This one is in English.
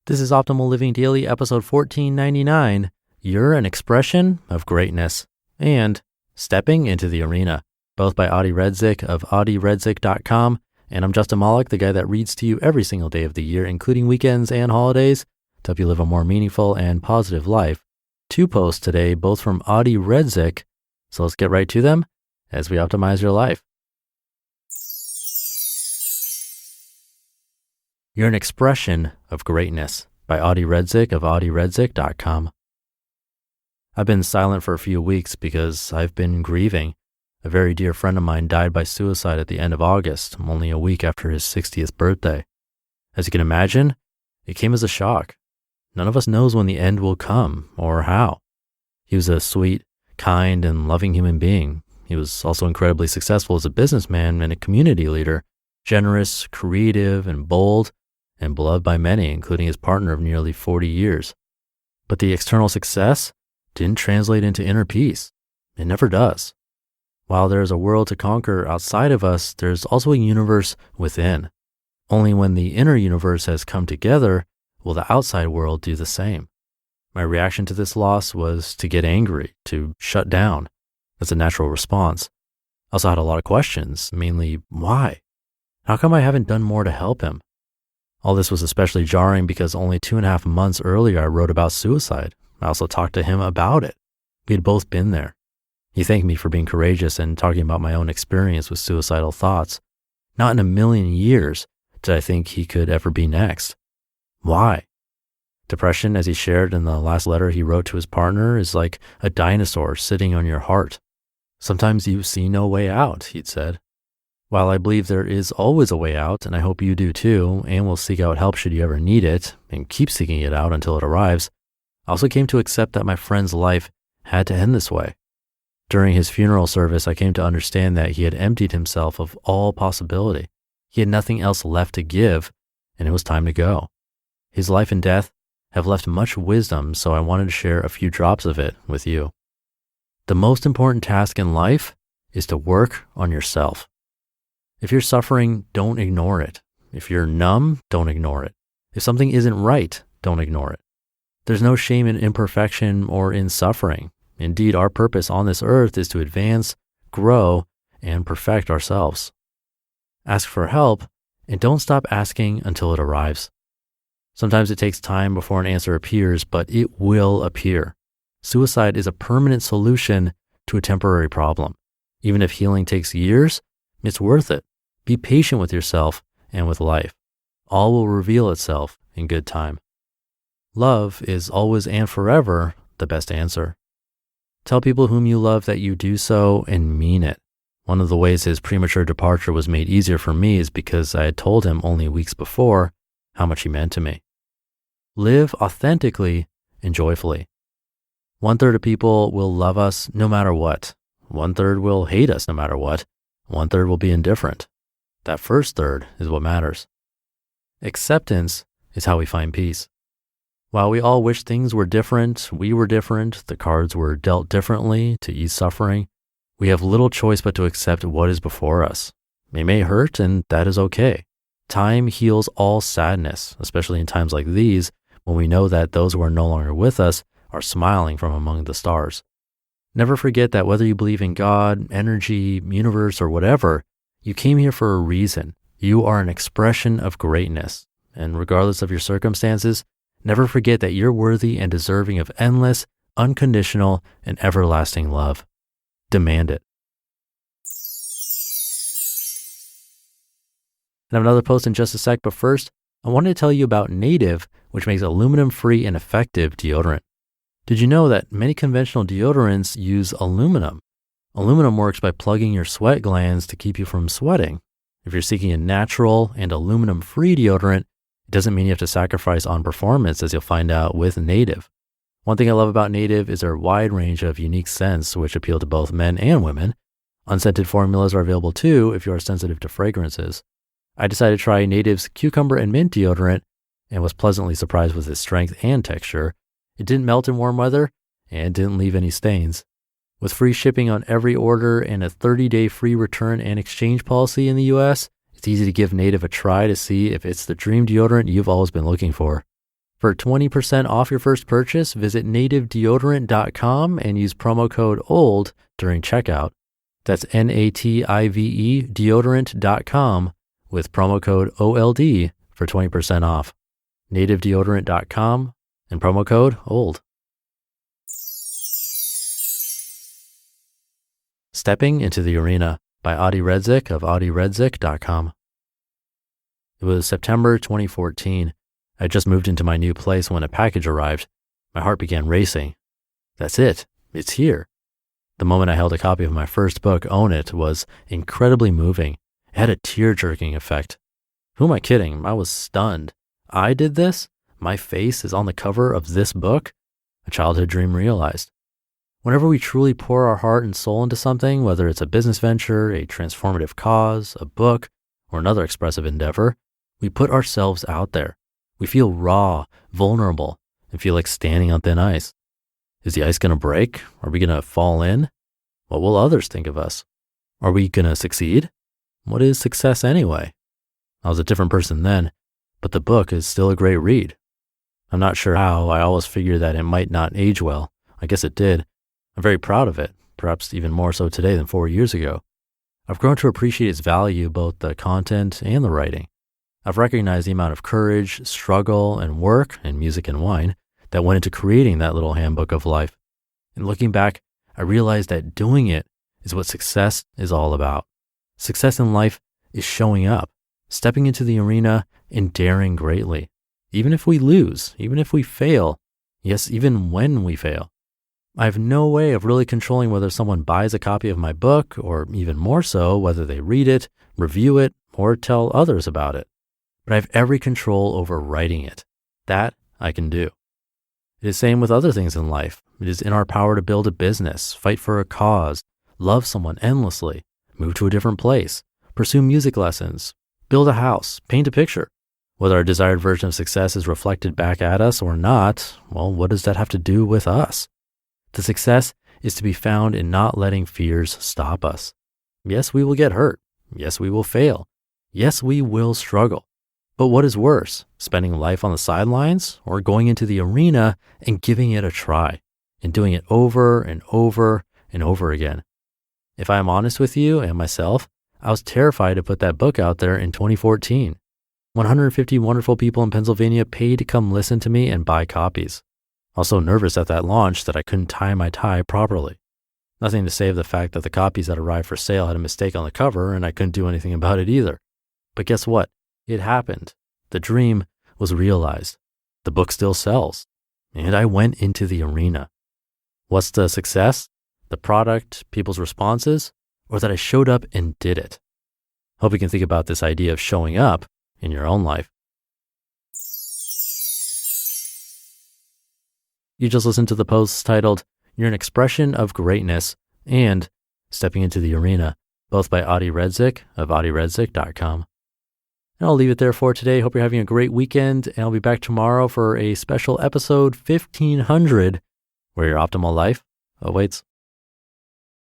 This is Optimal Living Daily, episode 1499. You're an expression of greatness. And Stepping into the Arena, both by Adi Redzic of adiredzic.com. And I'm Justin Malik, the guy that reads to you every single day of the year, including weekends and holidays, to help you live a more meaningful and positive life. 2 posts today, both from Adi Redzic. So let's get right to them as we optimize your life. You're an expression of greatness, by Adi Redzic of adiredzic.com. I've been silent for a few weeks because I've been grieving. A very dear friend of mine died by suicide at the end of August, only a week after his 60th birthday. As you can imagine, it came as a shock. None of us knows when the end will come or how. He was a sweet, kind, and loving human being. He was also incredibly successful as a businessman and a community leader, generous, creative, and bold, and beloved by many, including his partner of nearly 40 years. But the external success didn't translate into inner peace. It never does. While there's a world to conquer outside of us, there's also a universe within. Only when the inner universe has come together will the outside world do the same. My reaction to this loss was to get angry, to shut down. That's a natural response. I also had a lot of questions, mainly why? How come I haven't done more to help him? All this was especially jarring because only 2.5 months earlier I wrote about suicide. I also talked to him about it. We had both been there. He thanked me for being courageous and talking about my own experience with suicidal thoughts. Not in a million years did I think he could ever be next. Why? Depression, as he shared in the last letter he wrote to his partner, is like a dinosaur sitting on your heart. Sometimes you see no way out, he'd said. While I believe there is always a way out, and I hope you do too, and will seek out help should you ever need it, and keep seeking it out until it arrives, I also came to accept that my friend's life had to end this way. During his funeral service, I came to understand that he had emptied himself of all possibility. He had nothing else left to give, and it was time to go. His life and death have left much wisdom, so I wanted to share a few drops of it with you. The most important task in life is to work on yourself. If you're suffering, don't ignore it. If you're numb, don't ignore it. If something isn't right, don't ignore it. There's no shame in imperfection or in suffering. Indeed, our purpose on this earth is to advance, grow, and perfect ourselves. Ask for help, and don't stop asking until it arrives. Sometimes it takes time before an answer appears, but it will appear. Suicide is a permanent solution to a temporary problem. Even if healing takes years, it's worth it. Be patient with yourself and with life. All will reveal itself in good time. Love is always and forever the best answer. Tell people whom you love that you do so and mean it. One of the ways his premature departure was made easier for me is because I had told him only weeks before how much he meant to me. Live authentically and joyfully. 1/3 of people will love us no matter what. 1/3 will hate us no matter what. 1/3 will be indifferent. That first third is what matters. Acceptance is how we find peace. While we all wish things were different, we were different, the cards were dealt differently to ease suffering, we have little choice but to accept what is before us. It may hurt, and that is okay. Time heals all sadness, especially in times like these, when we know that those who are no longer with us are smiling from among the stars. Never forget that whether you believe in God, energy, universe, or whatever, you came here for a reason. You are an expression of greatness. And regardless of your circumstances, never forget that you're worthy and deserving of endless, unconditional, and everlasting love. Demand it. I have another post in just a sec, but first, I wanted to tell you about Native, which makes aluminum-free and effective deodorant. Did you know that many conventional deodorants use aluminum? Aluminum works by plugging your sweat glands to keep you from sweating. If you're seeking a natural and aluminum-free deodorant, it doesn't mean you have to sacrifice on performance, as you'll find out with Native. One thing I love about Native is their wide range of unique scents, which appeal to both men and women. Unscented formulas are available too if you are sensitive to fragrances. I decided to try Native's cucumber and mint deodorant and was pleasantly surprised with its strength and texture. It didn't melt in warm weather and didn't leave any stains. With free shipping on every order and a 30-day free return and exchange policy in the US, it's easy to give Native a try to see if it's the dream deodorant you've always been looking for. For 20% off your first purchase, visit nativedeodorant.com and use promo code OLD during checkout. That's NATIVE deodorant.com with promo code OLD for 20% off. Nativedeodorant.com and promo code OLD. Stepping into the Arena by Adi Redzic of adiredzic.com. It was September 2014. I just moved into my new place when a package arrived. My heart began racing. That's it. It's here. The moment I held a copy of my first book, Own It, was incredibly moving. It had a tear-jerking effect. Who am I kidding? I was stunned. I did this? My face is on the cover of this book? A childhood dream realized. Whenever we truly pour our heart and soul into something, whether it's a business venture, a transformative cause, a book, or another expressive endeavor, we put ourselves out there. We feel raw, vulnerable, and feel like standing on thin ice. Is the ice going to break? Are we going to fall in? What will others think of us? Are we going to succeed? What is success anyway? I was a different person then, but the book is still a great read. I'm not sure how. I always figured that it might not age well. I guess it did. I'm very proud of it, perhaps even more so today than 4 years ago. I've grown to appreciate its value, both the content and the writing. I've recognized the amount of courage, struggle, and work, and music and wine that went into creating that little handbook of life. And looking back, I realized that doing it is what success is all about. Success in life is showing up, stepping into the arena, and daring greatly. Even if we lose, even if we fail, yes, even when we fail. I have no way of really controlling whether someone buys a copy of my book, or even more so, whether they read it, review it, or tell others about it. But I have every control over writing it. That I can do. It is the same with other things in life. It is in our power to build a business, fight for a cause, love someone endlessly, move to a different place, pursue music lessons, build a house, paint a picture. Whether our desired version of success is reflected back at us or not, well, what does that have to do with us? The success is to be found in not letting fears stop us. Yes, we will get hurt. Yes, we will fail. Yes, we will struggle. But what is worse, spending life on the sidelines or going into the arena and giving it a try and doing it over and over and over again? If I am honest with you and myself, I was terrified to put that book out there in 2014. 150 wonderful people in Pennsylvania paid to come listen to me and buy copies. I was so nervous at that launch that I couldn't tie my tie properly. Nothing to say of the fact that the copies that arrived for sale had a mistake on the cover and I couldn't do anything about it either. But guess what? It happened. The dream was realized. The book still sells. And I went into the arena. What's the success? The product, people's responses, or that I showed up and did it? Hope you can think about this idea of showing up in your own life. You just listened to the posts titled, "You're an Expression of Greatness" and "Stepping into the Arena," both by Adi Redzic of adiredzic.com. And I'll leave it there for today. Hope you're having a great weekend, and I'll be back tomorrow for a special episode 1500, where your optimal life awaits.